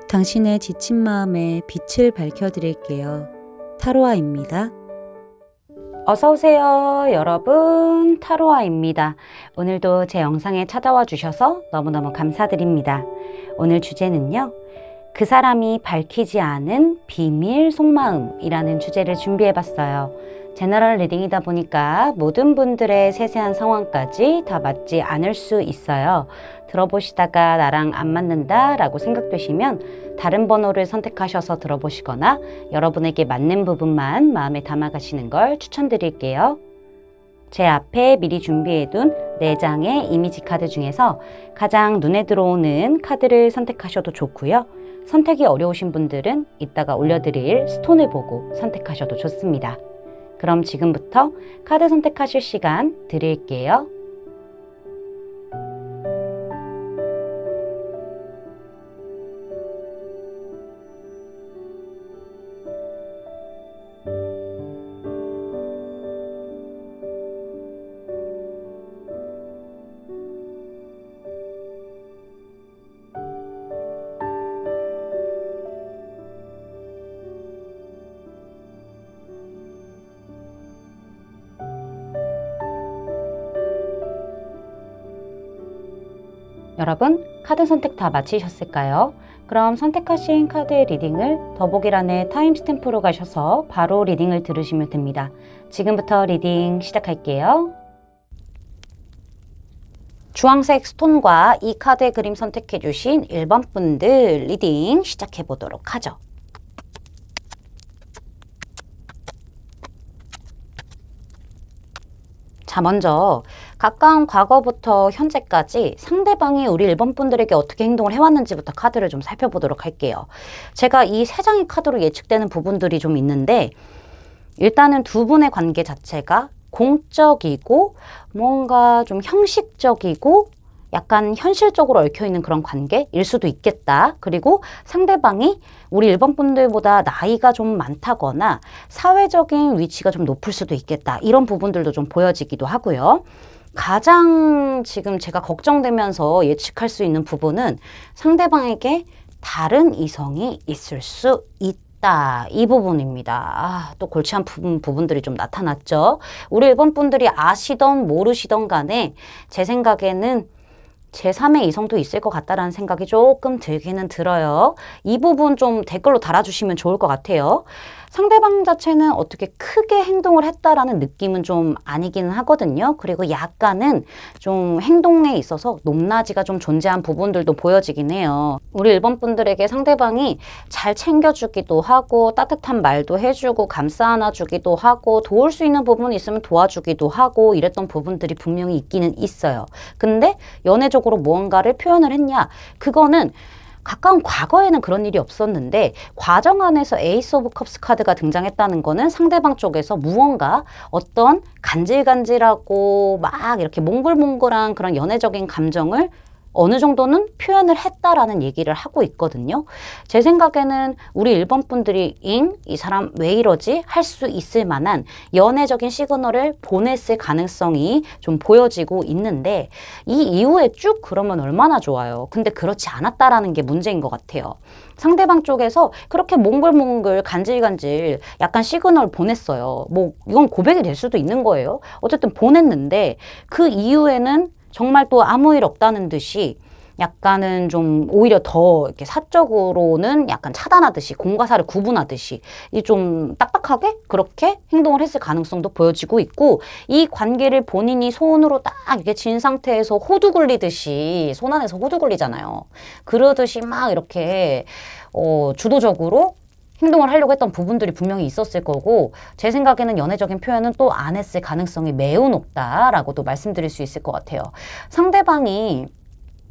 당신의 지친 마음에 빛을 밝혀드릴게요. 타로아입니다. 어서오세요 여러분, 타로아입니다. 오늘도 제 영상에 찾아와 주셔서 너무너무 감사드립니다. 오늘 주제는요, 그 사람이 밝히지 않은 비밀 속마음이라는 주제를 준비해봤어요. 제너럴 리딩이다 보니까 모든 분들의 세세한 상황까지 다 맞지 않을 수 있어요. 들어보시다가 나랑 안 맞는다 라고 생각되시면 다른 번호를 선택하셔서 들어보시거나 여러분에게 맞는 부분만 마음에 담아가시는 걸 추천드릴게요. 제 앞에 미리 준비해둔 4장의 이미지 카드 중에서 가장 눈에 들어오는 카드를 선택하셔도 좋고요. 선택이 어려우신 분들은 이따가 올려드릴 스톤을 보고 선택하셔도 좋습니다. 그럼 지금부터 카드 선택하실 시간 드릴게요. 여러분, 카드 선택 다 마치셨을까요? 그럼 선택하신 카드의 리딩을 더보기란에 타임스탬프로 가셔서 바로 리딩을 들으시면 됩니다. 지금부터 리딩 시작할게요. 주황색 스톤과 이 카드의 그림 선택해 주신 1번 분들 리딩 시작해 보도록 하죠. 자, 먼저 가까운 과거부터 현재까지 상대방이 우리 1번 분들에게 어떻게 행동을 해왔는지부터 카드를 좀 살펴보도록 할게요. 제가 이 3장의 카드로 예측되는 부분들이 좀 있는데, 일단은 두 분의 관계 자체가 공적이고 뭔가 좀 형식적이고 약간 현실적으로 얽혀있는 그런 관계일 수도 있겠다. 그리고 상대방이 우리 1번 분들보다 나이가 좀 많다거나 사회적인 위치가 좀 높을 수도 있겠다. 이런 부분들도 좀 보여지기도 하고요. 가장 지금 제가 걱정되면서 예측할 수 있는 부분은 상대방에게 다른 이성이 있을 수 있다. 이 부분입니다. 또 골치 아픈 부분들이 좀 나타났죠. 우리 1번 분들이 아시던 모르시던 간에 제 생각에는 제3의 이성도 있을 것 같다라는 생각이 조금 들기는 들어요. 이 부분 좀 댓글로 달아주시면 좋을 것 같아요. 상대방 자체는 어떻게 크게 행동을 했다라는 느낌은 좀 아니기는 하거든요. 그리고 약간은 좀 행동에 있어서 높낮이가 좀 존재한 부분들도 보여지긴 해요. 우리 1번 분들에게 상대방이 잘 챙겨주기도 하고 따뜻한 말도 해주고 감싸 안아주기도 하고 도울 수 있는 부분이 있으면 도와주기도 하고 이랬던 부분들이 분명히 있기는 있어요. 근데 연애적으로 무언가를 표현을 했냐? 그거는 가까운 과거에는 그런 일이 없었는데 과정 안에서 에이스 오브 컵스 카드가 등장했다는 거는 상대방 쪽에서 무언가 어떤 간질간질하고 막 이렇게 몽글몽글한 그런 연애적인 감정을 어느 정도는 표현을 했다라는 얘기를 하고 있거든요. 제 생각에는 우리 1번 분들이 이 사람 왜 이러지? 할 수 있을 만한 연애적인 시그널을 보냈을 가능성이 좀 보여지고 있는데, 이 이후에 쭉 그러면 얼마나 좋아요. 근데 그렇지 않았다라는 게 문제인 것 같아요. 상대방 쪽에서 그렇게 몽글몽글 간질간질 약간 시그널 보냈어요. 뭐 이건 고백이 될 수도 있는 거예요. 어쨌든 보냈는데 그 이후에는 정말 또 아무 일 없다는 듯이 약간은 좀 오히려 더 이렇게 사적으로는 약간 차단하듯이 공과 사를 구분하듯이 이 좀 딱딱하게 그렇게 행동을 했을 가능성도 보여지고 있고, 이 관계를 본인이 손으로 딱 이렇게 쥔 상태에서 호두 굴리듯이, 손 안에서 호두 굴리잖아요. 그러듯이 막 이렇게 주도적으로 행동을 하려고 했던 부분들이 분명히 있었을 거고, 제 생각에는 연애적인 표현은 또 안 했을 가능성이 매우 높다라고도 말씀드릴 수 있을 것 같아요. 상대방이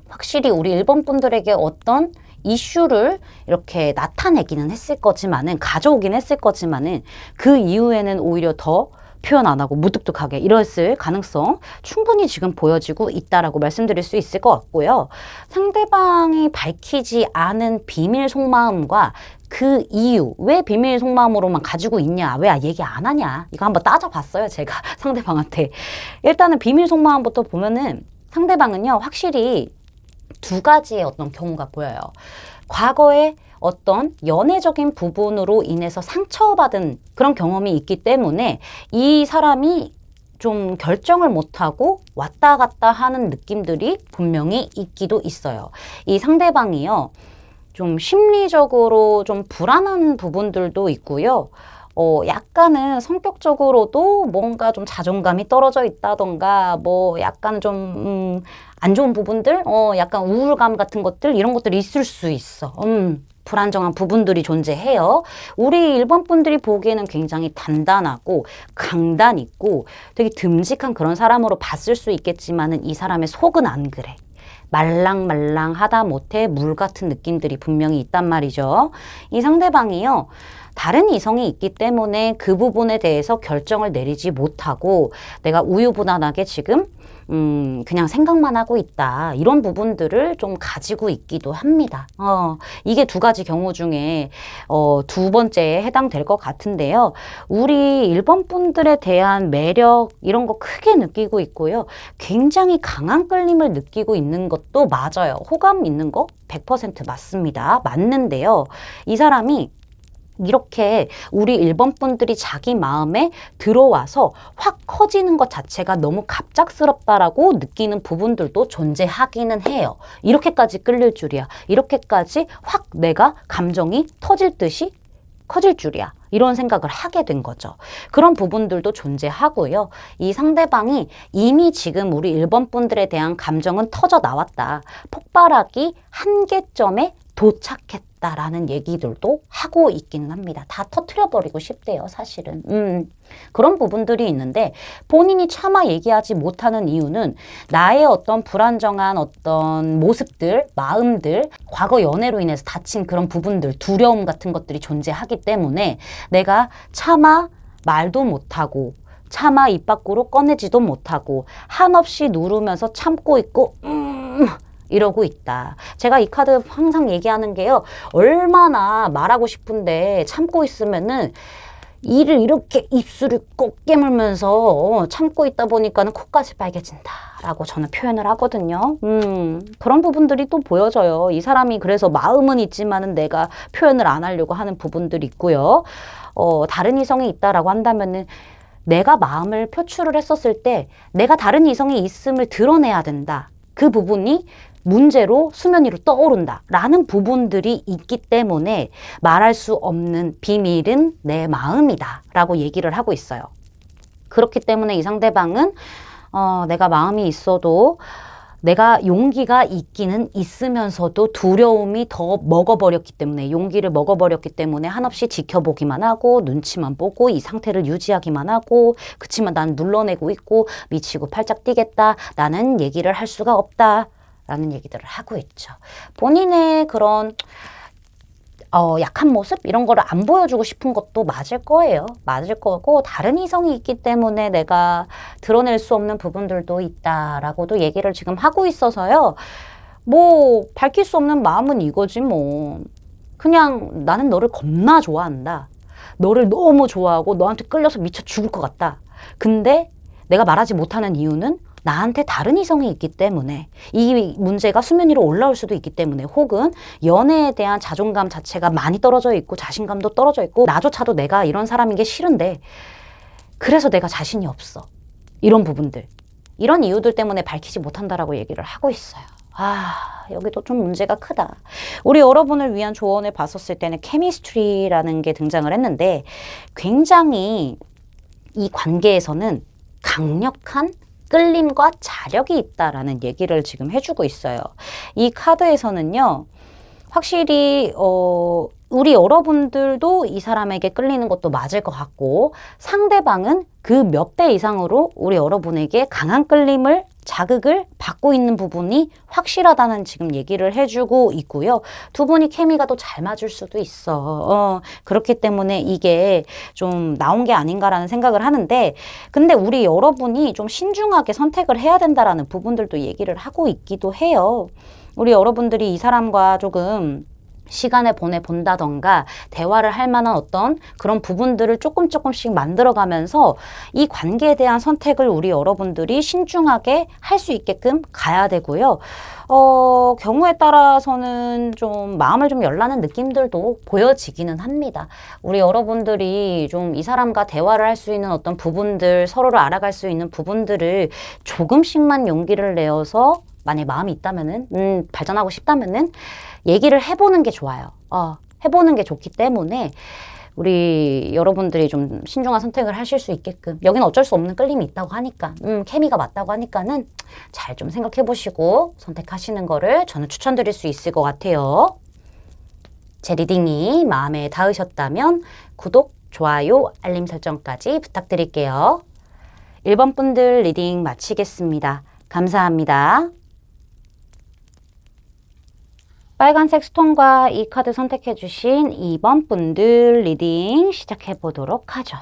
확실히 우리 1번 분들에게 어떤 이슈를 이렇게 나타내기는 했을 거지만은, 가져오긴 했을 거지만은 그 이후에는 오히려 더 표현 안 하고 무뚝뚝하게 이랬을 가능성 충분히 지금 보여지고 있다라고 말씀드릴 수 있을 것 같고요. 상대방이 밝히지 않은 비밀 속마음과 그 이유, 왜 비밀 속마음으로만 가지고 있냐, 왜 얘기 안 하냐, 이거 한번 따져봤어요, 제가 상대방한테. 일단은 비밀 속마음부터 보면은 상대방은요, 확실히 두 가지의 어떤 경우가 보여요. 과거에 어떤 연애적인 부분으로 인해서 상처받은 그런 경험이 있기 때문에 이 사람이 좀 결정을 못하고 왔다 갔다 하는 느낌들이 분명히 있기도 있어요. 이 상대방이요, 좀 심리적으로 좀 불안한 부분들도 있고요. 약간은 성격적으로도 뭔가 좀 자존감이 떨어져 있다던가, 뭐 약간 좀, 안 좋은 부분들, 약간 우울감 같은 것들, 이런 것들이 있을 수 있어. 불안정한 부분들이 존재해요. 우리 일본 분들이 보기에는 굉장히 단단하고 강단 있고 되게 듬직한 그런 사람으로 봤을 수 있겠지만은 이 사람의 속은 안 그래. 말랑말랑하다 못해 물 같은 느낌들이 분명히 있단 말이죠. 이 상대방이요, 다른 이성이 있기 때문에 그 부분에 대해서 결정을 내리지 못하고 내가 우유부단하게 지금 그냥 생각만 하고 있다. 이런 부분들을 좀 가지고 있기도 합니다. 이게 두 가지 경우 중에 두 번째에 해당될 것 같은데요. 우리 일본 분들에 대한 매력 이런 거 크게 느끼고 있고요. 굉장히 강한 끌림을 느끼고 있는 것도 맞아요. 호감 있는 거 100% 맞습니다. 맞는데요. 이 사람이 이렇게 우리 일본 분들이 자기 마음에 들어와서 확 커지는 것 자체가 너무 갑작스럽다라고 느끼는 부분들도 존재하기는 해요. 이렇게까지 끌릴 줄이야. 이렇게까지 확 내가 감정이 터질 듯이 커질 줄이야. 이런 생각을 하게 된 거죠. 그런 부분들도 존재하고요. 이 상대방이 이미 지금 우리 일본 분들에 대한 감정은 터져 나왔다. 폭발하기 한계점에 도착했다라는 얘기들도 하고 있기는 합니다. 다 터트려버리고 싶대요, 사실은. 그런 부분들이 있는데 본인이 차마 얘기하지 못하는 이유는 나의 어떤 불안정한 어떤 모습들, 마음들, 과거 연애로 인해서 다친 그런 부분들, 두려움 같은 것들이 존재하기 때문에 내가 차마 말도 못하고 차마 입 밖으로 꺼내지도 못하고 한없이 누르면서 참고 있고 이러고 있다. 제가 이 카드 항상 얘기하는 게요. 얼마나 말하고 싶은데 참고 있으면은 이를 이렇게 입술을 꼭 깨물면서 참고 있다 보니까는 코까지 빨개진다 라고 저는 표현을 하거든요. 그런 부분들이 또 보여져요. 이 사람이 그래서 마음은 있지만은 내가 표현을 안 하려고 하는 부분들이 있고요. 다른 이성이 있다라고 한다면은 내가 마음을 표출을 했었을 때 내가 다른 이성이 있음을 드러내야 된다. 그 부분이 문제로 수면 위로 떠오른다 라는 부분들이 있기 때문에 말할 수 없는 비밀은 내 마음이다 라고 얘기를 하고 있어요. 그렇기 때문에 이 상대방은 내가 마음이 있어도 내가 용기가 있기는 있으면서도 두려움이 더 먹어버렸기 때문에 용기를 먹어버렸기 때문에 한없이 지켜보기만 하고 눈치만 보고 이 상태를 유지하기만 하고 그치만 난 눌러내고 있고 미치고 팔짝 뛰겠다. 나는 얘기를 할 수가 없다. 라는 얘기들을 하고 있죠. 본인의 그런 약한 모습 이런 거를 안 보여주고 싶은 것도 맞을 거예요. 맞을 거고 다른 이성이 있기 때문에 내가 드러낼 수 없는 부분들도 있다라고도 얘기를 지금 하고 있어서요. 뭐 밝힐 수 없는 마음은 이거지 뭐. 그냥 나는 너를 겁나 좋아한다. 너를 너무 좋아하고 너한테 끌려서 미쳐 죽을 것 같다. 근데 내가 말하지 못하는 이유는 나한테 다른 이성이 있기 때문에 이 문제가 수면 위로 올라올 수도 있기 때문에 혹은 연애에 대한 자존감 자체가 많이 떨어져 있고 자신감도 떨어져 있고 나조차도 내가 이런 사람인 게 싫은데 그래서 내가 자신이 없어. 이런 부분들. 이런 이유들 때문에 밝히지 못한다라고 얘기를 하고 있어요. 여기도 좀 문제가 크다. 우리 여러분을 위한 조언을 봤었을 때는 케미스트리라는 게 등장을 했는데 굉장히 이 관계에서는 강력한 끌림과 자력이 있다라는 얘기를 지금 해주고 있어요. 이 카드에서는요, 확실히 우리 여러분들도 이 사람에게 끌리는 것도 맞을 것 같고 상대방은 그 몇 배 이상으로 우리 여러분에게 강한 끌림을 자극을 받고 있는 부분이 확실하다는 지금 얘기를 해주고 있고요. 두 분이 케미가 또 잘 맞을 수도 있어. 그렇기 때문에 이게 좀 나온 게 아닌가라는 생각을 하는데 근데 우리 여러분이 좀 신중하게 선택을 해야 된다라는 부분들도 얘기를 하고 있기도 해요. 우리 여러분들이 이 사람과 조금 시간을 보내본다던가 대화를 할 만한 어떤 그런 부분들을 조금씩 만들어가면서 이 관계에 대한 선택을 우리 여러분들이 신중하게 할 수 있게끔 가야 되고요. 경우에 따라서는 좀 마음을 좀 열라는 느낌들도 보여지기는 합니다. 우리 여러분들이 좀 이 사람과 대화를 할 수 있는 어떤 부분들, 서로를 알아갈 수 있는 부분들을 조금씩만 용기를 내어서 만약에 마음이 있다면은, 발전하고 싶다면은 얘기를 해보는 게 좋아요. 해보는 게 좋기 때문에 우리 여러분들이 좀 신중한 선택을 하실 수 있게끔, 여기는 어쩔 수 없는 끌림이 있다고 하니까, 케미가 맞다고 하니까는 잘 좀 생각해 보시고 선택하시는 거를 저는 추천드릴 수 있을 것 같아요. 제 리딩이 마음에 닿으셨다면 구독, 좋아요, 알림 설정까지 부탁드릴게요. 1번 분들 리딩 마치겠습니다. 감사합니다. 빨간색 스톤과 이 카드 선택해 주신 2번 분들 리딩 시작해 보도록 하죠.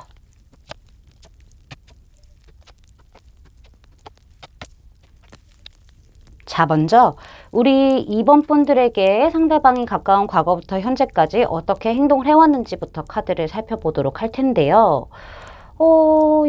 자, 먼저 우리 2번 분들에게 상대방이 가까운 과거부터 현재까지 어떻게 행동을 해왔는지부터 카드를 살펴보도록 할 텐데요.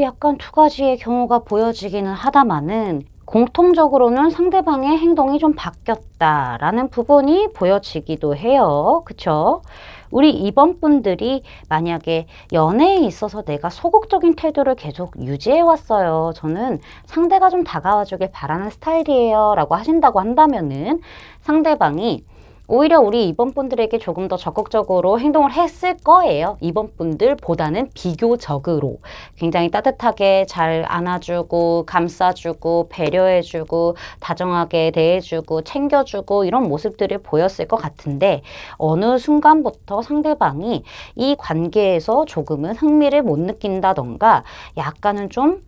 약간 두 가지의 경우가 보여지기는 하다마는 공통적으로는 상대방의 행동이 좀 바뀌었다라는 부분이 보여지기도 해요. 그쵸? 우리 2번 분들이 만약에 연애에 있어서 내가 소극적인 태도를 계속 유지해 왔어요. 저는 상대가 좀 다가와 주길 바라는 스타일이에요. 라고 하신다고 한다면은 상대방이 오히려 우리 2번 분들에게 조금 더 적극적으로 행동을 했을 거예요. 2번 분들보다는 비교적으로 굉장히 따뜻하게 잘 안아주고 감싸주고 배려해주고 다정하게 대해주고 챙겨주고 이런 모습들을 보였을 것 같은데 어느 순간부터 상대방이 이 관계에서 조금은 흥미를 못 느낀다던가 약간은 좀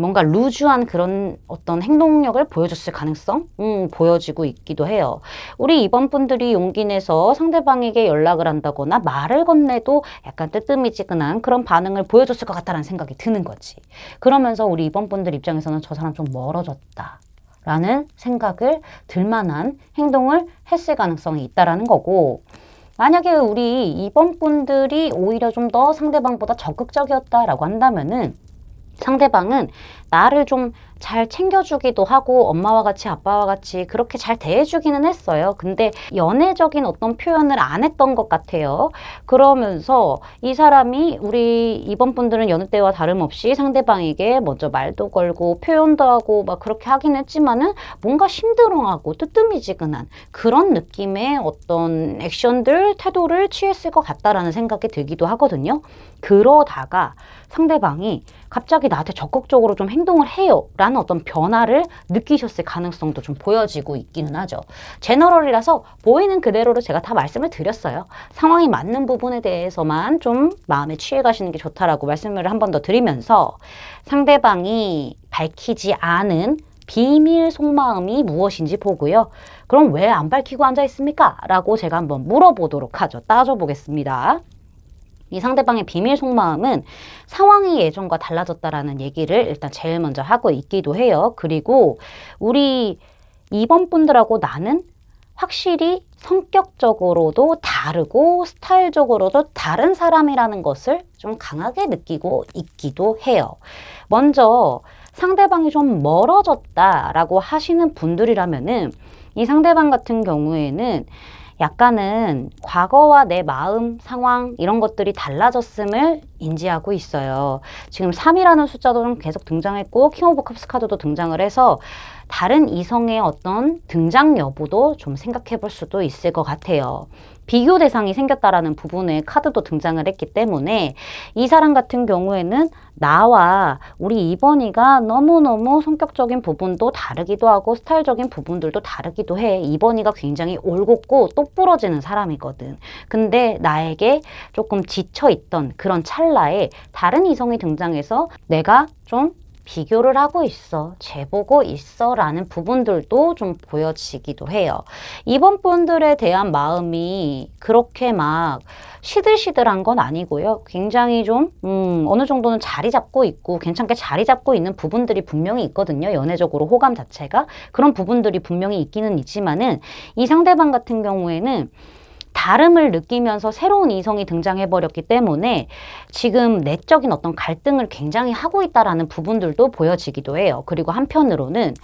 뭔가 루즈한 그런 어떤 행동력을 보여줬을 가능성 보여지고 있기도 해요. 우리 2번 분들이 용기 내서 상대방에게 연락을 한다거나 말을 건네도 약간 뜨뜨미지근한 그런 반응을 보여줬을 것 같다는 생각이 드는 거지. 그러면서 우리 2번 분들 입장에서는 저 사람 좀 멀어졌다 라는 생각을 들만한 행동을 했을 가능성이 있다라는 거고, 만약에 우리 2번 분들이 오히려 좀 더 상대방보다 적극적이었다라고 한다면은 상대방은 나를 좀 잘 챙겨주기도 하고 엄마와 같이 아빠와 같이 그렇게 잘 대해주기는 했어요. 근데 연애적인 어떤 표현을 안 했던 것 같아요. 그러면서 이 사람이 우리 2번 분들은 여느 때와 다름없이 상대방에게 먼저 말도 걸고 표현도 하고 막 그렇게 하긴 했지만은 뭔가 심드렁하고 뜨뜨미지근한 그런 느낌의 어떤 액션들, 태도를 취했을 것 같다라는 생각이 들기도 하거든요. 그러다가 상대방이 갑자기 나한테 적극적으로 좀 행동을 해요 라는 어떤 변화를 느끼셨을 가능성도 좀 보여지고 있기는 하죠. 제너럴이라서 보이는 그대로로 제가 다 말씀을 드렸어요. 상황이 맞는 부분에 대해서만 좀 마음에 취해 가시는 게 좋다라고 말씀을 한 번 더 드리면서 상대방이 밝히지 않은 비밀 속마음이 무엇인지 보고요. 그럼 왜 안 밝히고 앉아 있습니까? 라고 제가 한번 물어보도록 하죠. 따져보겠습니다. 이 상대방의 비밀 속마음은 상황이 예전과 달라졌다라는 얘기를 일단 제일 먼저 하고 있기도 해요. 그리고 우리 2번 분들하고 나는 확실히 성격적으로도 다르고 스타일적으로도 다른 사람이라는 것을 좀 강하게 느끼고 있기도 해요. 먼저 상대방이 좀 멀어졌다라고 하시는 분들이라면은 이 상대방 같은 경우에는 약간은 과거와 내 마음, 상황 이런 것들이 달라졌음을 인지하고 있어요. 지금 3이라는 숫자도 좀 계속 등장했고 킹 오브 컵스 카드도 등장을 해서 다른 이성의 어떤 등장 여부도 좀 생각해 볼 수도 있을 것 같아요. 비교 대상이 생겼다라는 부분에 카드도 등장을 했기 때문에 이 사람 같은 경우에는 나와 우리 2번이가 너무너무 성격적인 부분도 다르기도 하고 스타일적인 부분들도 다르기도 해. 2번이가 굉장히 올곧고 똑부러지는 사람이거든. 근데 나에게 조금 지쳐있던 그런 찰나에 다른 이성이 등장해서 내가 좀 비교를 하고 있어, 재보고 있어 라는 부분들도 좀 보여지기도 해요. 이번 분들에 대한 마음이 그렇게 막 시들시들한 건 아니고요. 굉장히 좀 어느 정도는 자리 잡고 있고 괜찮게 자리 잡고 있는 부분들이 분명히 있거든요. 연애적으로 호감 자체가. 그런 부분들이 분명히 있기는 있지만은 이 상대방 같은 경우에는 다름을 느끼면서 새로운 이성이 등장해버렸기 때문에 지금 내적인 어떤 갈등을 굉장히 하고 있다라는 부분들도 보여지기도 해요. 그리고 한편으로는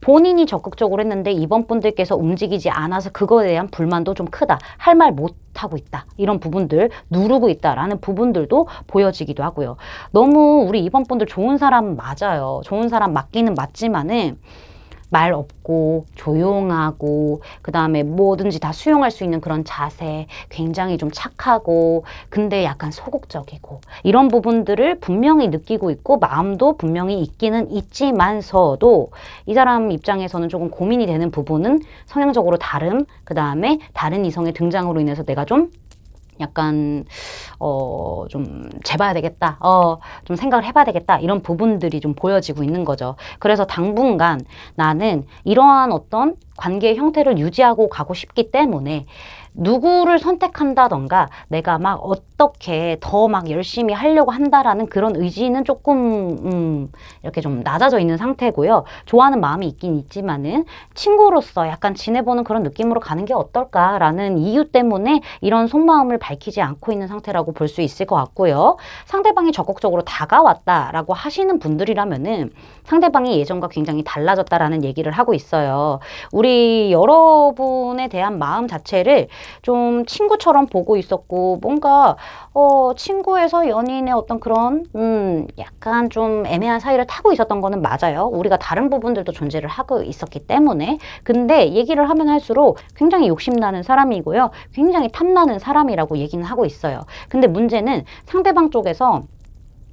본인이 적극적으로 했는데 이번 분들께서 움직이지 않아서 그거에 대한 불만도 좀 크다. 할 말 못하고 있다. 이런 부분들, 누르고 있다라는 부분들도 보여지기도 하고요. 너무 우리 이번 분들 좋은 사람 맞아요. 좋은 사람 맞기는 맞지만은 말 없고 조용하고 그다음에 뭐든지 다 수용할 수 있는 그런 자세, 굉장히 좀 착하고 근데 약간 소극적이고 이런 부분들을 분명히 느끼고 있고 마음도 분명히 있기는 있지만서도 이 사람 입장에서는 조금 고민이 되는 부분은 성향적으로 다름, 그다음에 다른 이성의 등장으로 인해서 내가 좀 약간 좀 재봐야 되겠다. 좀 생각을 해봐야 되겠다. 이런 부분들이 좀 보여지고 있는 거죠. 그래서 당분간 나는 이러한 어떤 관계의 형태를 유지하고 가고 싶기 때문에 누구를 선택한다던가 내가 막 어떻게 더 막 열심히 하려고 한다라는 그런 의지는 조금 이렇게 좀 낮아져 있는 상태고요. 좋아하는 마음이 있긴 있지만은 친구로서 약간 지내보는 그런 느낌으로 가는 게 어떨까라는 이유 때문에 이런 속마음을 밝히지 않고 있는 상태라고 볼 수 있을 것 같고요. 상대방이 적극적으로 다가왔다라고 하시는 분들이라면은 상대방이 예전과 굉장히 달라졌다라는 얘기를 하고 있어요. 우리 여러분에 대한 마음 자체를 좀 친구처럼 보고 있었고 뭔가 친구에서 연인의 어떤 그런 약간 좀 애매한 사이를 타고 있었던 거는 맞아요. 우리가 다른 부분들도 존재를 하고 있었기 때문에. 근데 얘기를 하면 할수록 굉장히 욕심나는 사람이고요. 굉장히 탐나는 사람이라고 얘기는 하고 있어요. 근데 문제는 상대방 쪽에서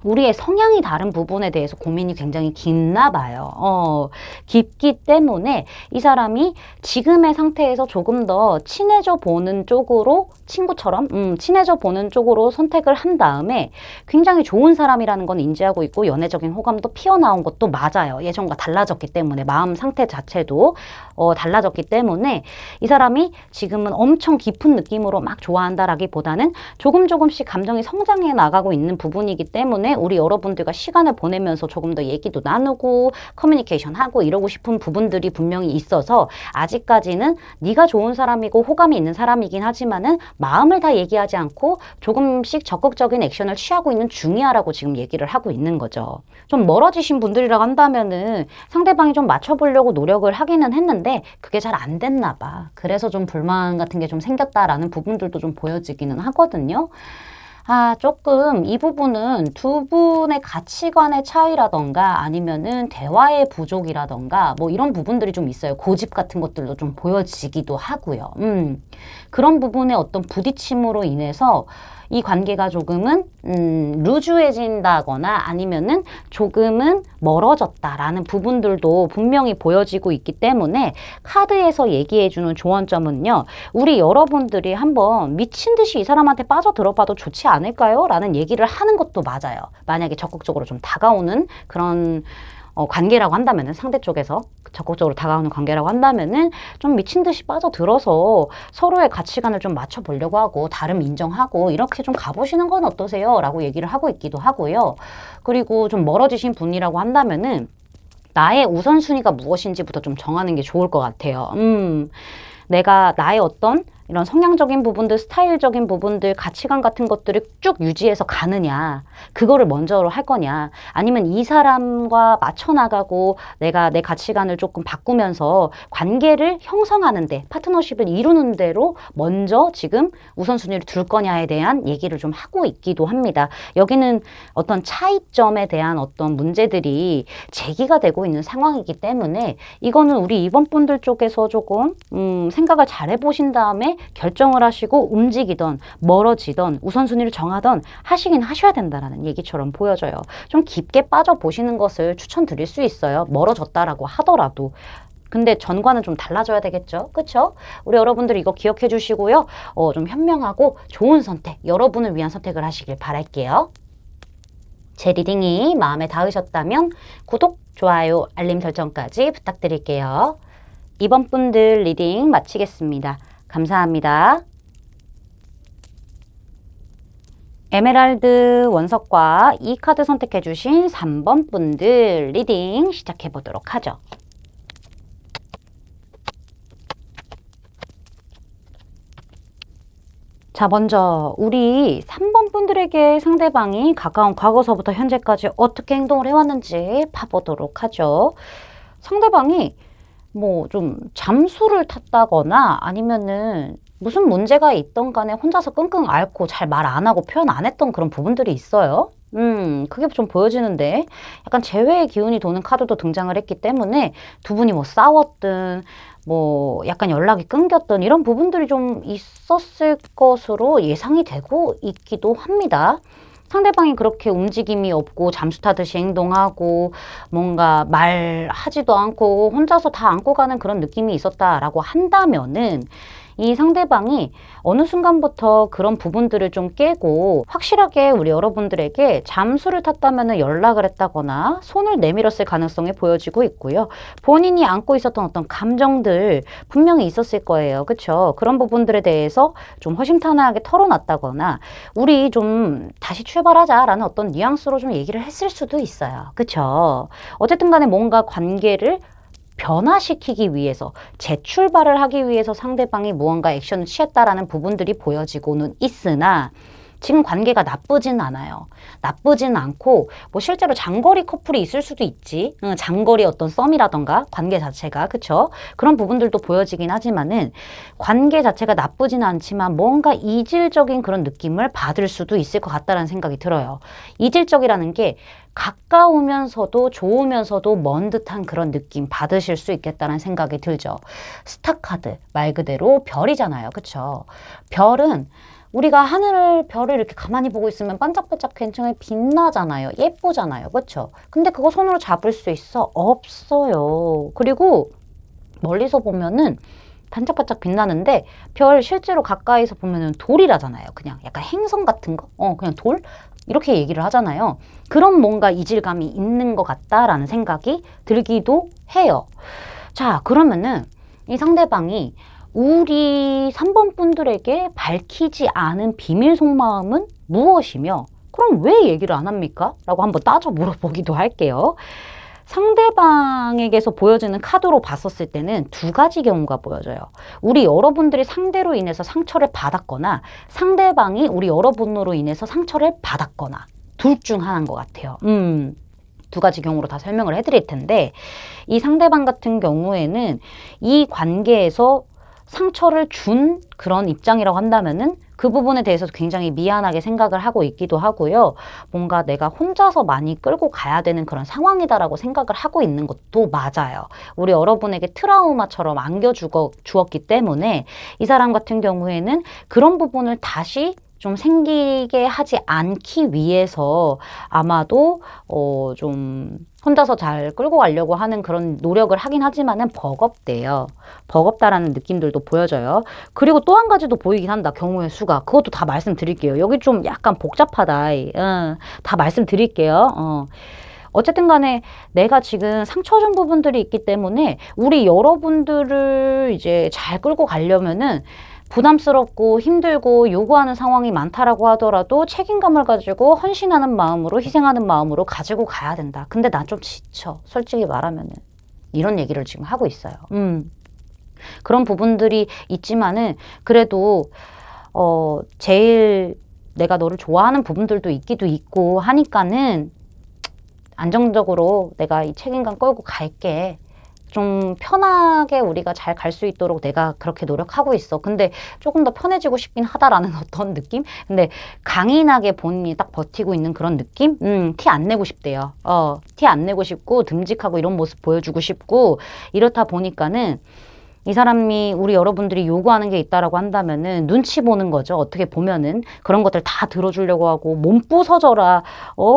우리의 성향이 다른 부분에 대해서 고민이 굉장히 깊나 봐요. 깊기 때문에 이 사람이 지금의 상태에서 조금 더 친해져 보는 쪽으로 친구처럼 친해져 보는 쪽으로 선택을 한 다음에 굉장히 좋은 사람이라는 건 인지하고 있고 연애적인 호감도 피어나온 것도 맞아요. 예전과 달라졌기 때문에 마음 상태 자체도 달라졌기 때문에 이 사람이 지금은 엄청 깊은 느낌으로 막 좋아한다라기보다는 조금씩 감정이 성장해 나가고 있는 부분이기 때문에 우리 여러분들과 시간을 보내면서 조금 더 얘기도 나누고 커뮤니케이션하고 이러고 싶은 부분들이 분명히 있어서 아직까지는 네가 좋은 사람이고 호감이 있는 사람이긴 하지만은 마음을 다 얘기하지 않고 조금씩 적극적인 액션을 취하고 있는 중이야라고 지금 얘기를 하고 있는 거죠. 좀 멀어지신 분들이라고 한다면은 상대방이 좀 맞춰보려고 노력을 하기는 했는데 그게 잘 안 됐나 봐. 그래서 좀 불만 같은 게 좀 생겼다라는 부분들도 좀 보여지기는 하거든요. 조금 이 부분은 두 분의 가치관의 차이라던가 아니면은 대화의 부족이라던가 뭐 이런 부분들이 좀 있어요. 고집 같은 것들도 좀 보여지기도 하고요. 그런 부분의 어떤 부딪힘으로 인해서 이 관계가 조금은 루즈해진다거나 아니면은 조금은 멀어졌다라는 부분들도 분명히 보여지고 있기 때문에 카드에서 얘기해주는 조언점은요. 우리 여러분들이 한번 미친 듯이 이 사람한테 빠져들어봐도 좋지 않을까요? 라는 얘기를 하는 것도 맞아요. 만약에 적극적으로 좀 다가오는 그런 관계라고 한다면은 상대 쪽에서 적극적으로 다가오는 관계라고 한다면은 좀 미친 듯이 빠져들어서 서로의 가치관을 좀 맞춰보려고 하고 다름 인정하고 이렇게 좀 가보시는 건 어떠세요? 라고 얘기를 하고 있기도 하고요. 그리고 좀 멀어지신 분이라고 한다면은 나의 우선순위가 무엇인지부터 좀 정하는 게 좋을 것 같아요. 내가 나의 어떤 이런 성향적인 부분들, 스타일적인 부분들, 가치관 같은 것들을 쭉 유지해서 가느냐, 그거를 먼저 할 거냐, 아니면 이 사람과 맞춰 나가고 내가 내 가치관을 조금 바꾸면서 관계를 형성하는데, 파트너십을 이루는 대로 먼저 지금 우선순위를 둘 거냐에 대한 얘기를 좀 하고 있기도 합니다. 여기는 어떤 차이점에 대한 어떤 문제들이 제기가 되고 있는 상황이기 때문에 이거는 우리 이번 분들 쪽에서 조금 생각을 잘 해보신 다음에 결정을 하시고 움직이던 멀어지던 우선순위를 정하던 하시긴 하셔야 된다는 얘기처럼 보여져요. 좀 깊게 빠져보시는 것을 추천드릴 수 있어요. 멀어졌다라고 하더라도. 근데 전과는 좀 달라져야 되겠죠. 그쵸? 우리 여러분들 이거 기억해 주시고요. 좀 현명하고 좋은 선택, 여러분을 위한 선택을 하시길 바랄게요. 제 리딩이 마음에 닿으셨다면 구독, 좋아요, 알림 설정까지 부탁드릴게요. 이번 분들 리딩 마치겠습니다. 감사합니다. 에메랄드 원석과 이 카드 선택해주신 3번 분들 리딩 시작해보도록 하죠. 자, 먼저 우리 3번 분들에게 상대방이 가까운 과거서부터 현재까지 어떻게 행동을 해왔는지 봐보도록 하죠. 상대방이 뭐 좀 잠수를 탔다거나 아니면은 무슨 문제가 있던 간에 혼자서 끙끙 앓고 잘 말 안 하고 표현 안 했던 그런 부분들이 있어요. 그게 좀 보여지는데 약간 재회의 기운이 도는 카드도 등장을 했기 때문에 두 분이 뭐 싸웠든 뭐 약간 연락이 끊겼던 이런 부분들이 좀 있었을 것으로 예상이 되고 있기도 합니다. 상대방이 그렇게 움직임이 없고 잠수 타듯이 행동하고 뭔가 말하지도 않고 혼자서 다 안고 가는 그런 느낌이 있었다라고 한다면은 이 상대방이 어느 순간부터 그런 부분들을 좀 깨고 확실하게 우리 여러분들에게 잠수를 탔다면 연락을 했다거나 손을 내밀었을 가능성이 보여지고 있고요. 본인이 안고 있었던 어떤 감정들 분명히 있었을 거예요. 그렇죠? 그런 부분들에 대해서 좀 허심탄회하게 털어놨다거나 우리 좀 다시 출발하자라는 어떤 뉘앙스로 좀 얘기를 했을 수도 있어요. 그렇죠? 어쨌든 간에 뭔가 관계를 변화시키기 위해서 재출발을 하기 위해서 상대방이 무언가 액션을 취했다라는 부분들이 보여지고는 있으나 지금 관계가 나쁘진 않아요. 나쁘진 않고 뭐 실제로 장거리 커플이 있을 수도 있지. 장거리 어떤 썸이라던가 관계 자체가 그쵸? 그런 부분들도 보여지긴 하지만은 관계 자체가 나쁘진 않지만 뭔가 이질적인 그런 느낌을 받을 수도 있을 것 같다라는 생각이 들어요. 이질적이라는 게 가까우면서도 좋으면서도 먼 듯한 그런 느낌 받으실 수 있겠다는 생각이 들죠. 스타카드 말 그대로 별이잖아요. 그쵸? 별은 우리가 하늘 별을 이렇게 가만히 보고 있으면 반짝반짝 굉장히 빛나잖아요. 예쁘잖아요. 그렇죠? 근데 그거 손으로 잡을 수 있어? 없어요. 그리고 멀리서 보면은 반짝반짝 빛나는데 별 실제로 가까이서 보면은 돌이라잖아요. 그냥 약간 행성 같은 거? 그냥 돌? 이렇게 얘기를 하잖아요. 그런 뭔가 이질감이 있는 것 같다라는 생각이 들기도 해요. 자, 그러면은 이 상대방이 우리 3번 분들에게 밝히지 않은 비밀 속마음은 무엇이며 그럼 왜 얘기를 안 합니까? 라고 한번 따져 물어보기도 할게요. 상대방에게서 보여지는 카드로 봤었을 때는 두 가지 경우가 보여져요. 우리 여러분들이 상대로 인해서 상처를 받았거나 상대방이 우리 여러분으로 인해서 상처를 받았거나 둘 중 하나인 것 같아요. 두 가지 경우로 다 설명을 해드릴 텐데 이 상대방 같은 경우에는 이 관계에서 상처를 준 그런 입장이라고 한다면은 그 부분에 대해서도 굉장히 미안하게 생각을 하고 있기도 하고요. 뭔가 내가 혼자서 많이 끌고 가야 되는 그런 상황이다라고 생각을 하고 있는 것도 맞아요. 우리 여러분에게 트라우마처럼 안겨주었기 때문에 이 사람 같은 경우에는 그런 부분을 다시 좀 생기게 하지 않기 위해서 아마도 좀 혼자서 잘 끌고 가려고 하는 그런 노력을 하긴 하지만은 버겁대요. 버겁다라는 느낌들도 보여져요. 그리고 또 한 가지도 보이긴 한다. 경우의 수가. 그것도 다 말씀드릴게요. 여기 좀 약간 복잡하다. 다 말씀드릴게요. 어쨌든 간에 내가 지금 상처 준 부분들이 있기 때문에 우리 여러분들을 이제 잘 끌고 가려면은 부담스럽고 힘들고 요구하는 상황이 많다라고 하더라도 책임감을 가지고 헌신하는 마음으로 희생하는 마음으로 가지고 가야 된다. 근데 난 좀 지쳐. 솔직히 말하면은. 이런 얘기를 지금 하고 있어요. 그런 부분들이 있지만은 그래도 제일 내가 너를 좋아하는 부분들도 있기도 있고 하니까는 안정적으로 내가 이 책임감 끌고 갈게. 좀 편하게 우리가 잘 갈 수 있도록 내가 그렇게 노력하고 있어. 근데 조금 더 편해지고 싶긴 하다라는 어떤 느낌? 근데 강인하게 본인이 딱 버티고 있는 그런 느낌? 티 안 내고 싶대요. 티 안 내고 싶고 듬직하고 이런 모습 보여주고 싶고 이렇다 보니까는 이 사람이 우리 여러분들이 요구하는 게 있다라고 한다면은 눈치 보는 거죠. 어떻게 보면은 그런 것들 다 들어주려고 하고 몸 부서져라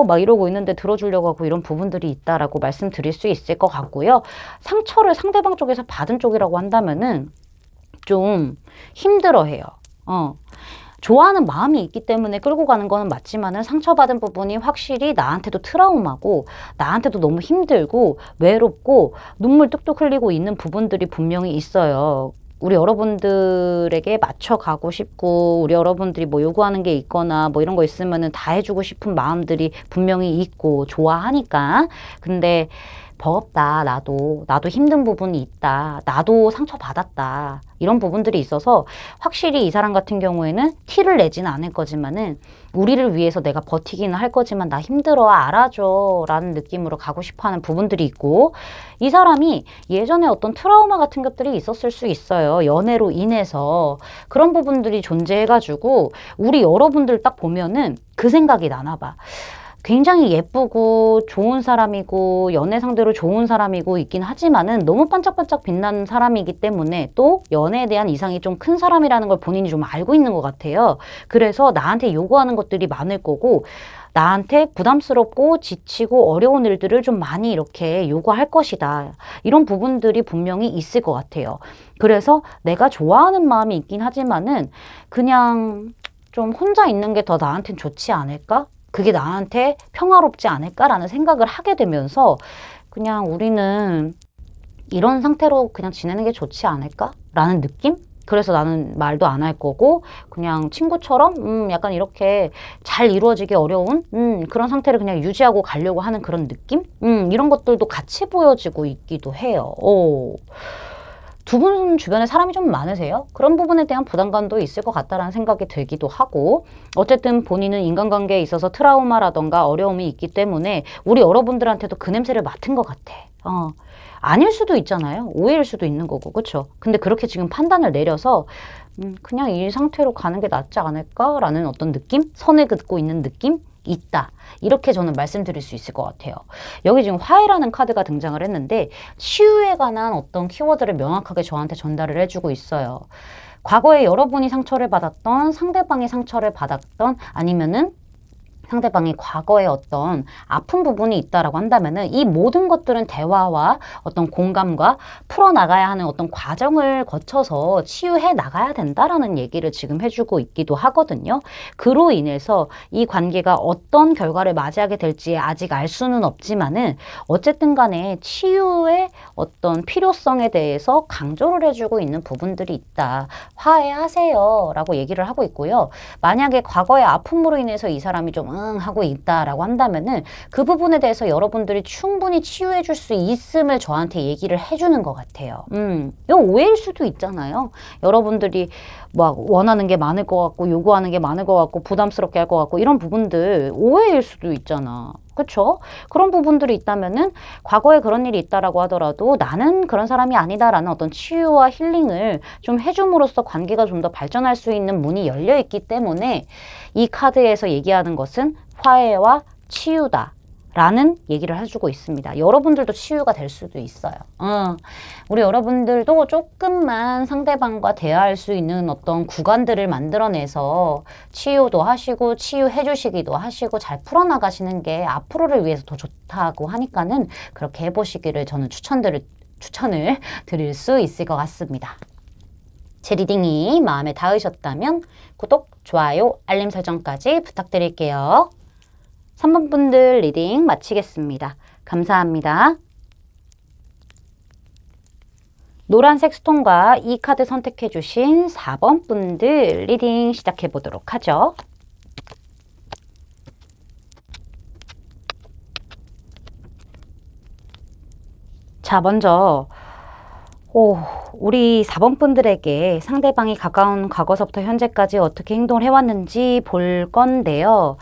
막 이러고 있는데 들어주려고 하고 이런 부분들이 있다라고 말씀드릴 수 있을 것 같고요. 상처를 상대방 쪽에서 받은 쪽이라고 한다면은 좀 힘들어해요. 좋아하는 마음이 있기 때문에 끌고 가는 거는 맞지만은 상처받은 부분이 확실히 나한테도 트라우마고 나한테도 너무 힘들고 외롭고 눈물 뚝뚝 흘리고 있는 부분들이 분명히 있어요. 우리 여러분들에게 맞춰가고 싶고 우리 여러분들이 뭐 요구하는 게 있거나 뭐 이런 거 있으면은 다 해주고 싶은 마음들이 분명히 있고 좋아하니까 근데 버겁다. 나도 힘든 부분이 있다. 나도 상처받았다. 이런 부분들이 있어서 확실히 이 사람 같은 경우에는 티를 내지는 않을 거지만은 우리를 위해서 내가 버티기는 할 거지만 나 힘들어 알아줘 라는 느낌으로 가고 싶어하는 부분들이 있고, 이 사람이 예전에 어떤 트라우마 같은 것들이 있었을 수 있어요. 연애로 인해서 그런 부분들이 존재해가지고 우리 여러분들 딱 보면은 그 생각이 나나 봐. 굉장히 예쁘고 좋은 사람이고 연애 상대로 좋은 사람이고 있긴 하지만은 너무 반짝반짝 빛나는 사람이기 때문에 또 연애에 대한 이상이 좀 큰 사람이라는 걸 본인이 좀 알고 있는 것 같아요. 그래서 나한테 요구하는 것들이 많을 거고, 나한테 부담스럽고 지치고 어려운 일들을 좀 많이 이렇게 요구할 것이다. 이런 부분들이 분명히 있을 것 같아요. 그래서 내가 좋아하는 마음이 있긴 하지만은 그냥 좀 혼자 있는 게 더 나한텐 좋지 않을까? 그게 나한테 평화롭지 않을까라는 생각을 하게 되면서 그냥 우리는 이런 상태로 그냥 지내는 게 좋지 않을까라는 느낌? 그래서 나는 말도 안 할 거고 그냥 친구처럼 약간 이렇게 잘 이루어지기 어려운 그런 상태를 그냥 유지하고 가려고 하는 그런 느낌? 이런 것들도 같이 보여지고 있기도 해요. 오. 두 분 주변에 사람이 좀 많으세요? 그런 부분에 대한 부담감도 있을 것 같다라는 생각이 들기도 하고, 어쨌든 본인은 인간관계에 있어서 트라우마라던가 어려움이 있기 때문에 우리 여러분들한테도 그 냄새를 맡은 것 같아. 아닐 수도 있잖아요. 오해일 수도 있는 거고, 그쵸? 근데 그렇게 지금 판단을 내려서 그냥 이 상태로 가는 게 낫지 않을까라는 어떤 느낌? 선을 긋고 있는 느낌? 있다. 이렇게 저는 말씀드릴 수 있을 것 같아요. 여기 지금 화해라는 카드가 등장을 했는데 치유에 관한 어떤 키워드를 명확하게 저한테 전달을 해주고 있어요. 과거에 여러분이 상처를 받았던, 상대방이 상처를 받았던, 아니면은 상대방이 과거에 어떤 아픈 부분이 있다라고 한다면은 이 모든 것들은 대화와 어떤 공감과 풀어나가야 하는 어떤 과정을 거쳐서 치유해 나가야 된다라는 얘기를 지금 해주고 있기도 하거든요. 그로 인해서 이 관계가 어떤 결과를 맞이하게 될지 아직 알 수는 없지만은 어쨌든 간에 치유의 어떤 필요성에 대해서 강조를 해주고 있는 부분들이 있다. 화해하세요 라고 얘기를 하고 있고요. 만약에 과거의 아픔으로 인해서 이 사람이 좀 하고 있다라고 한다면은 그 부분에 대해서 여러분들이 충분히 치유해 줄 수 있음을 저한테 얘기를 해주는 것 같아요. 이거 오해일 수도 있잖아요. 여러분들이 막 원하는 게 많을 것 같고 요구하는 게 많을 것 같고 부담스럽게 할 것 같고 이런 부분들 오해일 수도 있잖아. 그쵸? 그런 부분들이 있다면은 과거에 그런 일이 있다라고 하더라도 나는 그런 사람이 아니다라는 어떤 치유와 힐링을 좀 해줌으로써 관계가 좀 더 발전할 수 있는 문이 열려 있기 때문에 이 카드에서 얘기하는 것은 화해와 치유다. 라는 얘기를 해주고 있습니다. 여러분들도 치유가 될 수도 있어요. 우리 여러분들도 조금만 상대방과 대화할 수 있는 어떤 구간들을 만들어내서 치유도 하시고 치유해 주시기도 하시고 잘 풀어나가시는 게 앞으로를 위해서 더 좋다고 하니까는 그렇게 해보시기를 저는 추천을 드릴 수 있을 것 같습니다. 제 리딩이 마음에 닿으셨다면 구독, 좋아요, 알림 설정까지 부탁드릴게요. 3번 분들 리딩 마치겠습니다. 감사합니다. 노란색 스톤과 이 카드 선택해 주신 4번 분들 리딩 시작해 보도록 하죠. 자, 먼저 우리 4번 분들에게 상대방이 가까운 과거서부터 현재까지 어떻게 행동을 해왔는지 볼 건데요.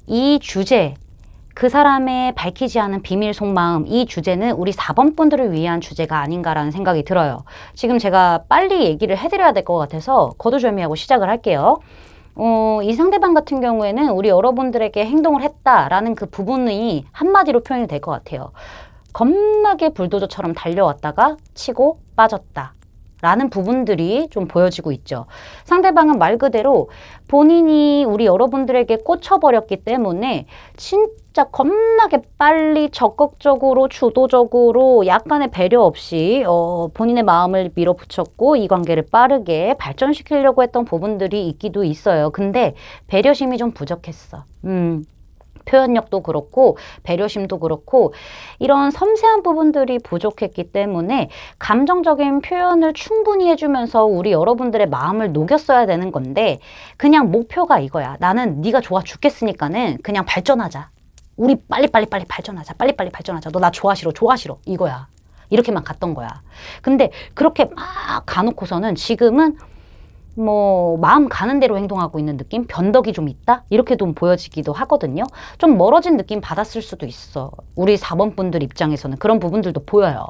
이 주제, 그 사람의 밝히지 않은 비밀 속마음, 이 주제는 우리 4번 분들을 위한 주제가 아닌가라는 생각이 들어요. 지금 제가 빨리 얘기를 해드려야 될 것 같아서 거두절미하고 시작을 할게요. 이 상대방 같은 경우에는 우리 여러분들에게 행동을 했다라는 그 부분이 한마디로 표현이 될 것 같아요. 겁나게 불도저처럼 달려왔다가 치고 빠졌다. 라는 부분들이 좀 보여지고 있죠. 상대방은 말 그대로 본인이 우리 여러분들에게 꽂혀버렸기 때문에 진짜 겁나게 빨리 적극적으로 주도적으로 약간의 배려 없이 본인의 마음을 밀어붙였고 이 관계를 빠르게 발전시키려고 했던 부분들이 있기도 있어요. 근데 배려심이 좀 부족했어. 표현력도 그렇고 배려심도 그렇고 이런 섬세한 부분들이 부족했기 때문에 감정적인 표현을 충분히 해주면서 우리 여러분들의 마음을 녹였어야 되는 건데 그냥 목표가 이거야. 나는 네가 좋아 죽겠으니까는 그냥 발전하자. 우리 빨리빨리 발전하자. 빨리빨리 발전하자. 너 나 좋아하시러. 이거야. 이렇게만 갔던 거야. 근데 그렇게 막 가놓고서는 지금은 뭐 마음 가는 대로 행동하고 있는 느낌? 변덕이 좀 있다? 이렇게 좀 보여지기도 하거든요. 좀 멀어진 느낌 받았을 수도 있어. 우리 4번 분들 입장에서는 그런 부분들도 보여요.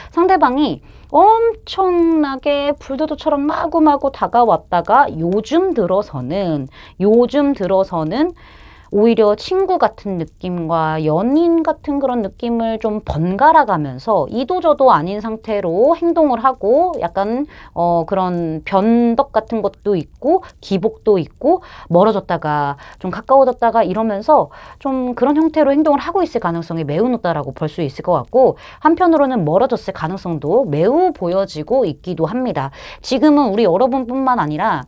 상대방이 엄청나게 불도저처럼 마구마구 다가왔다가 요즘 들어서는 오히려 친구 같은 느낌과 연인 같은 그런 느낌을 좀 번갈아 가면서 이도저도 아닌 상태로 행동을 하고 약간 그런 변덕 같은 것도 있고 기복도 있고 멀어졌다가 좀 가까워졌다가 이러면서 좀 그런 형태로 행동을 하고 있을 가능성이 매우 높다라고 볼 수 있을 것 같고, 한편으로는 멀어졌을 가능성도 매우 보여지고 있기도 합니다. 지금은 우리 여러분뿐만 아니라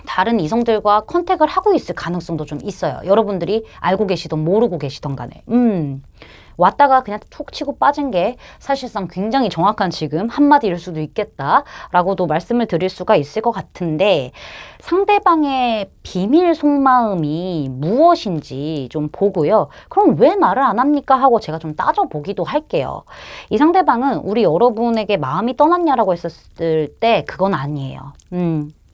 다른 이성들과 컨택을 하고 있을 가능성도 좀 있어요. 여러분들이 알고 계시던 모르고 계시던 간에. 왔다가 그냥 툭 치고 빠진 게 사실상 굉장히 정확한 지금 한마디일 수도 있겠다라고도 말씀을 드릴 수가 있을 것 같은데, 상대방의 비밀 속마음이 무엇인지 좀 보고요. 그럼 왜 말을 안 합니까? 하고 제가 좀 따져보기도 할게요. 이 상대방은 우리 여러분에게 마음이 떠났냐라고 했었을 때 그건 아니에요.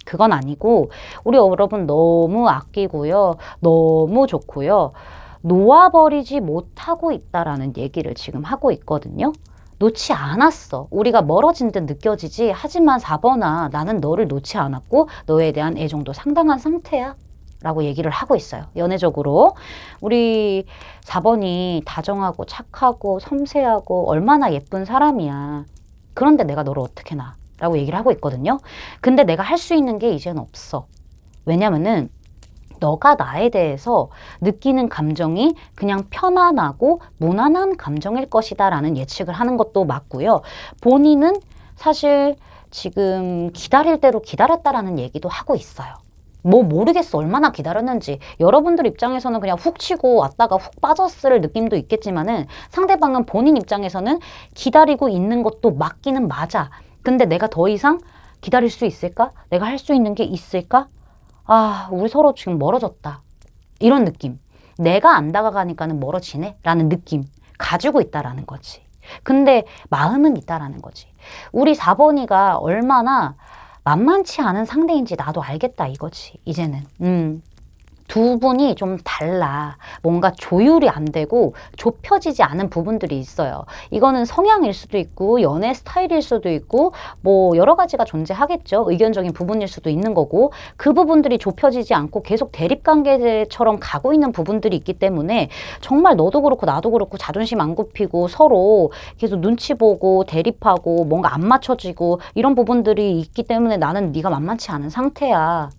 그건 아니고 우리 여러분 너무 아끼고요. 너무 좋고요. 놓아버리지 못하고 있다라는 얘기를 지금 하고 있거든요. 놓지 않았어. 우리가 멀어진 듯 느껴지지. 하지만 4번아, 나는 너를 놓지 않았고 너에 대한 애정도 상당한 상태야. 라고 얘기를 하고 있어요. 연애적으로. 우리 4번이 다정하고 착하고 섬세하고 얼마나 예쁜 사람이야. 그런데 내가 너를 어떻게 놔? 라고 얘기를 하고 있거든요. 근데 내가 할 수 있는 게 이제는 없어. 왜냐면은 너가 나에 대해서 느끼는 감정이 그냥 편안하고 무난한 감정일 것이다 라는 예측을 하는 것도 맞고요. 본인은 사실 지금 기다릴 대로 기다렸다라는 얘기도 하고 있어요. 뭐 모르겠어. 얼마나 기다렸는지. 여러분들 입장에서는 그냥 훅 치고 왔다가 훅 빠졌을 느낌도 있겠지만은, 상대방은 본인 입장에서는 기다리고 있는 것도 맞기는 맞아. 근데 내가 더 이상 기다릴 수 있을까? 내가 할 수 있는 게 있을까? 아, 우리 서로 지금 멀어졌다. 이런 느낌. 내가 안 다가가니까는 멀어지네? 라는 느낌 가지고 있다라는 거지. 근데 마음은 있다라는 거지. 우리 4번이가 얼마나 만만치 않은 상대인지 나도 알겠다 이거지. 이제는. 두 분이 좀 달라. 뭔가 조율이 안 되고 좁혀지지 않은 부분들이 있어요. 이거는 성향일 수도 있고 연애 스타일일 수도 있고 뭐 여러 가지가 존재하겠죠. 의견적인 부분일 수도 있는 거고, 그 부분들이 좁혀지지 않고 계속 대립관계처럼 가고 있는 부분들이 있기 때문에 정말 너도 그렇고 나도 그렇고 자존심 안 굽히고 서로 계속 눈치 보고 대립하고 뭔가 안 맞춰지고 이런 부분들이 있기 때문에 나는 네가 만만치 않은 상대야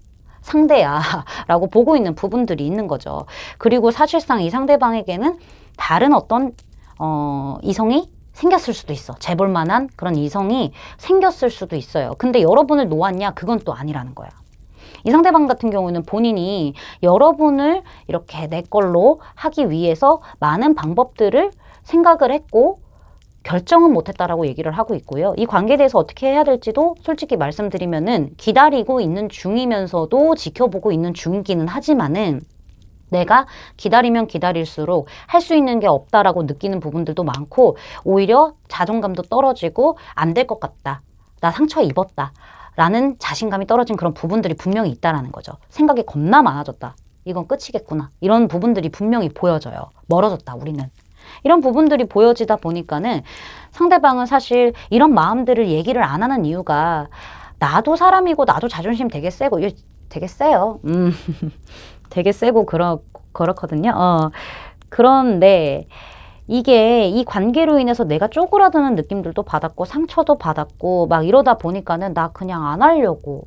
라고 보고 있는 부분들이 있는 거죠. 그리고 사실상 이 상대방에게는 다른 어떤 이성이 생겼을 수도 있어. 재볼 만한 그런 이성이 생겼을 수도 있어요. 근데 여러분을 놓았냐? 그건 또 아니라는 거야. 이 상대방 같은 경우는 본인이 여러분을 이렇게 내 걸로 하기 위해서 많은 방법들을 생각을 했고 결정은 못했다라고 얘기를 하고 있고요. 이 관계에 대해서 어떻게 해야 될지도 솔직히 말씀드리면은 기다리고 있는 중이면서도 지켜보고 있는 중이기는 하지만은, 내가 기다리면 기다릴수록 할 수 있는 게 없다라고 느끼는 부분들도 많고, 오히려 자존감도 떨어지고 안 될 것 같다. 나 상처 입었다. 라는 자신감이 떨어진 그런 부분들이 분명히 있다라는 거죠. 생각이 겁나 많아졌다. 이건 끝이겠구나. 이런 부분들이 분명히 보여져요. 멀어졌다, 우리는. 이런 부분들이 보여지다 보니까는 상대방은 사실 이런 마음들을 얘기를 안 하는 이유가, 나도 사람이고 나도 자존심 되게 세고, 이거 되게 세요. 되게 세고 그렇거든요. 그런데 이게 이 관계로 인해서 내가 쪼그라드는 느낌들도 받았고 상처도 받았고 막 이러다 보니까는 나 그냥 안 하려고,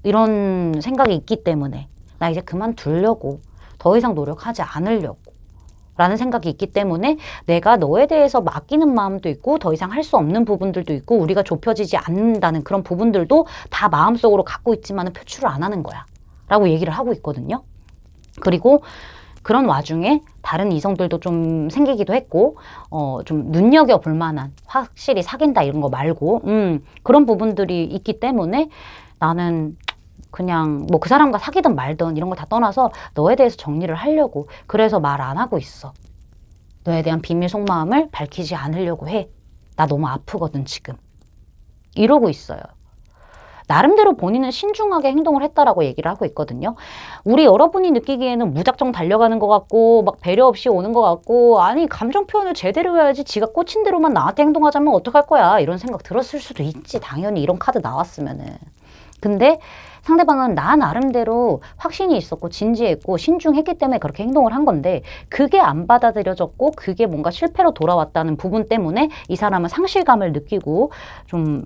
이런 생각이 있기 때문에 나 이제 그만두려고, 더 이상 노력하지 않으려고 라는 생각이 있기 때문에 내가 너에 대해서 맡기는 마음도 있고 더 이상 할 수 없는 부분들도 있고 우리가 좁혀지지 않는다는 그런 부분들도 다 마음속으로 갖고 있지만 표출을 안 하는 거야 라고 얘기를 하고 있거든요. 그리고 그런 와중에 다른 이성들도 좀 생기기도 했고 좀 눈여겨볼 만한, 확실히 사귄다 이런 거 말고 그런 부분들이 있기 때문에 나는 그냥 뭐 그 사람과 사귀든 말든 이런 거 다 떠나서 너에 대해서 정리를 하려고, 그래서 말 안 하고 있어. 너에 대한 비밀 속마음을 밝히지 않으려고 해. 나 너무 아프거든, 지금. 이러고 있어요. 나름대로 본인은 신중하게 행동을 했다라고 얘기를 하고 있거든요. 우리 여러분이 느끼기에는 무작정 달려가는 것 같고 막 배려 없이 오는 것 같고 아니 감정 표현을 제대로 해야지 지가 꽂힌 대로만 나한테 행동하자면 어떡할 거야 이런 생각 들었을 수도 있지. 당연히 이런 카드 나왔으면은. 근데 상대방은 나 나름대로 확신이 있었고 진지했고 신중했기 때문에 그렇게 행동을 한 건데 그게 안 받아들여졌고 그게 뭔가 실패로 돌아왔다는 부분 때문에 이 사람은 상실감을 느끼고 좀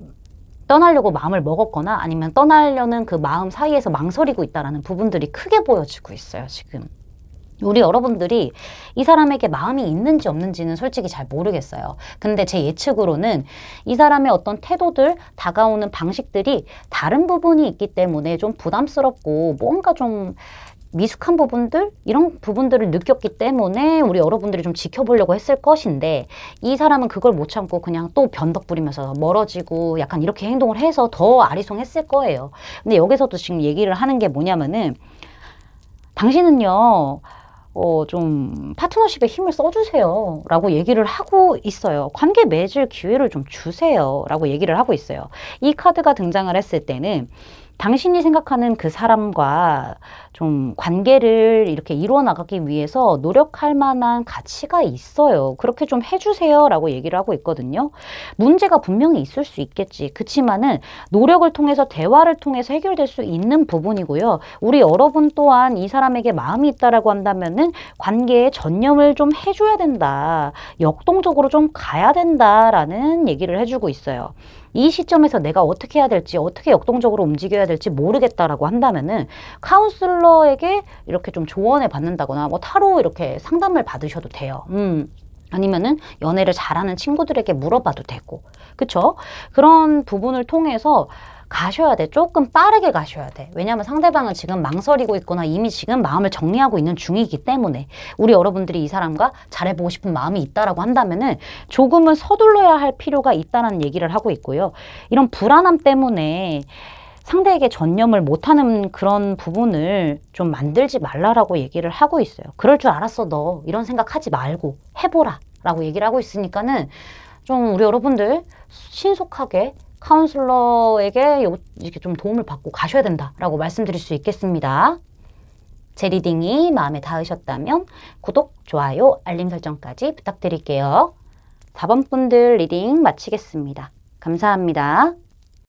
떠나려고 마음을 먹었거나 아니면 떠나려는 그 마음 사이에서 망설이고 있다는 부분들이 크게 보여지고 있어요, 지금. 우리 여러분들이 이 사람에게 마음이 있는지 없는지는 솔직히 잘 모르겠어요. 근데 제 예측으로는 이 사람의 어떤 태도들, 다가오는 방식들이 다른 부분이 있기 때문에 좀 부담스럽고 뭔가 좀 미숙한 부분들 이런 부분들을 느꼈기 때문에 우리 여러분들이 좀 지켜보려고 했을 것인데 이 사람은 그걸 못 참고 그냥 또 변덕 부리면서 멀어지고 약간 이렇게 행동을 해서 더 아리송했을 거예요. 근데 여기서도 지금 얘기를 하는 게 뭐냐면은 당신은요 좀 파트너십에 힘을 써주세요 라고 얘기를 하고 있어요. 관계 맺을 기회를 좀 주세요 라고 얘기를 하고 있어요. 이 카드가 등장을 했을 때는 당신이 생각하는 그 사람과 좀 관계를 이렇게 이루어 나가기 위해서 노력할 만한 가치가 있어요. 그렇게 좀 해주세요 라고 얘기를 하고 있거든요. 문제가 분명히 있을 수 있겠지. 그치만은 노력을 통해서 대화를 통해서 해결될 수 있는 부분이고요. 우리 여러분 또한 이 사람에게 마음이 있다라고 한다면은 관계에 전념을 좀 해줘야 된다. 역동적으로 좀 가야 된다라는 얘기를 해주고 있어요. 이 시점에서 내가 어떻게 해야 될지 어떻게 역동적으로 움직여야 될지 모르겠다라고 한다면은 카운슬러에게 이렇게 좀 조언을 받는다거나 뭐 타로 이렇게 상담을 받으셔도 돼요. 아니면은 연애를 잘하는 친구들에게 물어봐도 되고 그쵸? 그런 부분을 통해서 가셔야 돼. 조금 빠르게 가셔야 돼. 왜냐하면 상대방은 지금 망설이고 있거나 이미 지금 마음을 정리하고 있는 중이기 때문에 우리 여러분들이 이 사람과 잘해보고 싶은 마음이 있다라고 한다면은 조금은 서둘러야 할 필요가 있다는 얘기를 하고 있고요. 이런 불안함 때문에 상대에게 전념을 못하는 그런 부분을 좀 만들지 말라라고 얘기를 하고 있어요. 그럴 줄 알았어 너. 이런 생각하지 말고 해보라 라고 얘기를 하고 있으니까는 좀 우리 여러분들 신속하게 카운슬러에게 이렇게 좀 도움을 받고 가셔야 된다라고 말씀드릴 수 있겠습니다. 제 리딩이 마음에 닿으셨다면 구독, 좋아요, 알림 설정까지 부탁드릴게요. 4번 분들 리딩 마치겠습니다. 감사합니다.